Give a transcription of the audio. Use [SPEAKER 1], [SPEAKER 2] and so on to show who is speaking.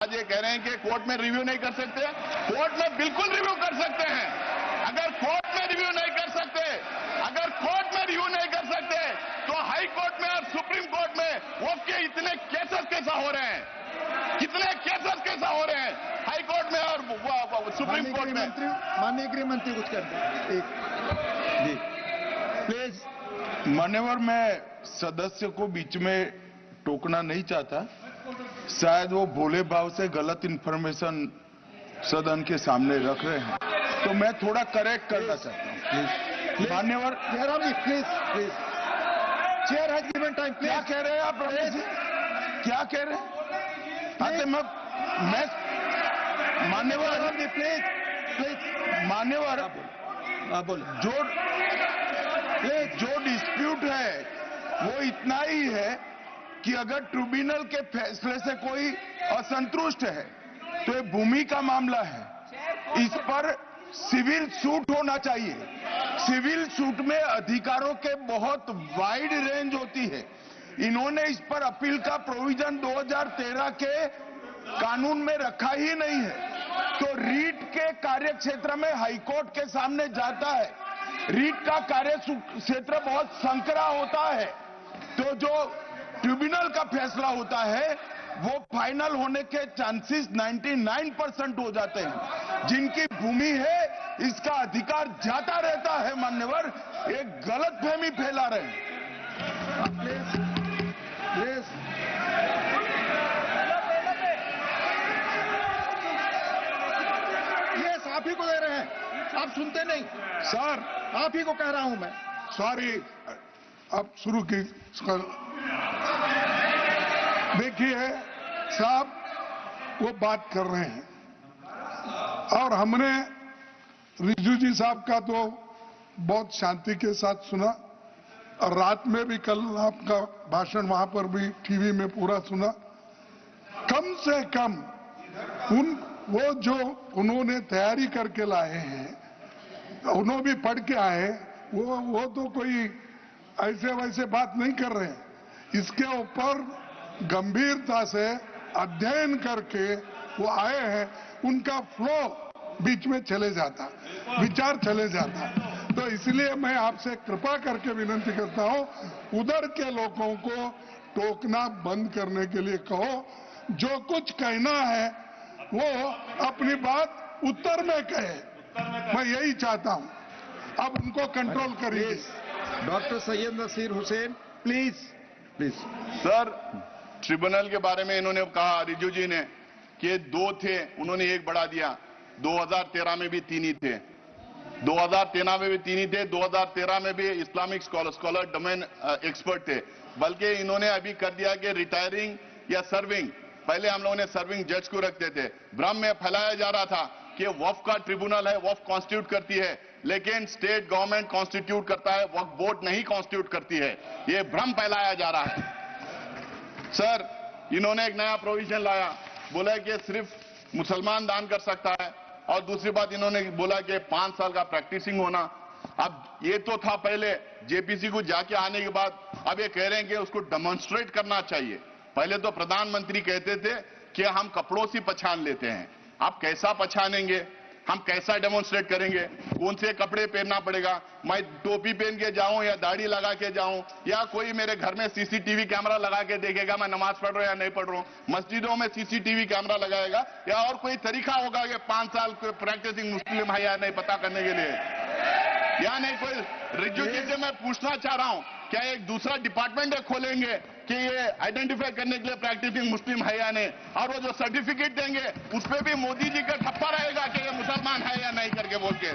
[SPEAKER 1] आज ये कह रहे हैं कि कोर्ट में रिव्यू नहीं कर सकते। कोर्ट में बिल्कुल रिव्यू कर सकते हैं। अगर कोर्ट में रिव्यू नहीं कर सकते, अगर कोर्ट में रिव्यू नहीं कर सकते तो हाई कोर्ट में और सुप्रीम कोर्ट में वो के इतने केसेस कैसा हो रहे हैं, कितने केसेस कैसा हो रहे हैं हाई कोर्ट में और सुप्रीम कोर्ट में।
[SPEAKER 2] माननीय गृह मंत्री कुछ करते हैं जी प्लीज।
[SPEAKER 3] मान्यवर, मैं सदस्य को बीच में टोकना नहीं चाहता। शायद वो भोले भाव से गलत इंफॉर्मेशन सदन के सामने रख रहे हैं, तो मैं थोड़ा करेक्ट करना चाहता हूँ। मान्यवर,
[SPEAKER 2] please please chair has given time.
[SPEAKER 3] क्या कह रहे हैं आप रमेश जी? क्या कह रहे हैं? मैं मान्यवर
[SPEAKER 2] प्लीज प्लीज
[SPEAKER 3] मान्यवर,
[SPEAKER 2] बोलो।
[SPEAKER 3] जो डिस्प्यूट है वो इतना ही है कि अगर ट्रिब्यूनल के फैसले से कोई असंतुष्ट है तो ये भूमि का मामला है, इस पर सिविल सूट होना चाहिए। सिविल सूट में अधिकारों के बहुत वाइड रेंज होती है। इन्होंने इस पर अपील का प्रोविजन 2013 के कानून में रखा ही नहीं है, तो रीट के कार्य क्षेत्र में हाईकोर्ट के सामने जाता है। रीट का कार्य क्षेत्र बहुत संकरा होता है, तो जो ट्रिब्यूनल का फैसला होता है वो फाइनल होने के चांसेस 99% हो जाते हैं। जिनकी भूमि है इसका अधिकार जाता रहता है। मान्यवर, एक गलतफहमी फैला रहे हैं।
[SPEAKER 2] प्लीज यस, आप ही को दे रहे हैं, आप सुनते नहीं।
[SPEAKER 3] सर,
[SPEAKER 2] आप ही को कह रहा हूं मैं।
[SPEAKER 3] सॉरी, अब शुरू की। देखिए साहब, वो बात कर रहे हैं और हमने रिजू जी साहब का तो बहुत शांति के साथ सुना, और रात में भी कल आपका भाषण वहां पर भी टीवी में पूरा सुना। कम से कम वो जो उन्होंने तैयारी करके लाए हैं, उन्होंने भी पढ़ के आए, वो तो कोई ऐसे वैसे बात नहीं कर रहे हैं। इसके ऊपर गंभीरता से अध्ययन करके वो आए हैं। उनका फ्लो बीच में चले जाता, विचार चले जाता, तो इसलिए मैं आपसे कृपा करके विनती करता हूं, उधर के लोगों को टोकना बंद करने के लिए कहो। जो कुछ कहना है वो अपनी बात उत्तर में कहे, मैं यही चाहता हूं। अब उनको कंट्रोल करिए।
[SPEAKER 2] Doctor Syed Naseer Hussain please please.
[SPEAKER 1] Sir, tribunal के बारे में इन्होंने कहा, रिजू जी ने, कि 2 थे, उन्होंने 1 बढ़ा दिया। 2013 में भी 3 ही थे। 2013 में भी 3 ही थे। 2013 में भी इस्लामिक स्कॉलर डोमेन एक्सपर्ट थे। बल्कि इन्होंने अभी कर दिया कि रिटायरिंग या सर्विंग, पहले हम लोगों ने सर्विंग जज को रखते थे। भ्रम में फैलाया जा रहा था कि वक्फ का ट्रिब्यूनल है, वक्फ कॉन्स्टिट्यूट करती है, लेकिन स्टेट गवर्नमेंट कॉन्स्टिट्यूट करता है, वक्फ बोर्ड नहीं कॉन्स्टिट्यूट करती है। ये भ्रम फैलाया जा रहा है। सर, इन्होंने एक नया प्रोविजन लाया, बोला कि सिर्फ मुसलमान दान कर सकता है, और दूसरी बात इन्होंने बोला कि 5 साल का प्रैक्टिसिंग होना। अब ये तो था पहले, जेपीसी को जाके आने के बाद अब ये कह रहे हैं कि उसको डेमोन्स्ट्रेट करना चाहिए। पहले तो प्रधानमंत्री कहते थे कि हम कपड़ों से पहचान लेते हैं, आप कैसा पहचानेंगे, हम कैसा डेमोन्स्ट्रेट करेंगे, कौन से कपड़े पहनना पड़ेगा, मैं टोपी पहन के जाऊं या दाढ़ी लगा के जाऊं, या कोई मेरे घर में सीसीटीवी कैमरा लगा के देखेगा मैं नमाज पढ़ रहा हूं या नहीं पढ़ रहा हूं, मस्जिदों में सीसीटीवी कैमरा लगाएगा, या और कोई तरीका होगा कि 5 साल प्रैक्टिसिंग मुस्लिम है या नहीं पता करने के लिए, या नहीं कोई। रिजू जी से मैं पूछना चाह रहा हूं, क्या एक दूसरा डिपार्टमेंट खोलेंगे कि ये आइडेंटिफाई करने के लिए प्रैक्टिसिंग मुस्लिम है या नहीं, और वो जो सर्टिफिकेट देंगे उस पर भी मोदी जी का ठप्पा रहेगा कि ये मुसलमान है या नहीं करके बोल के।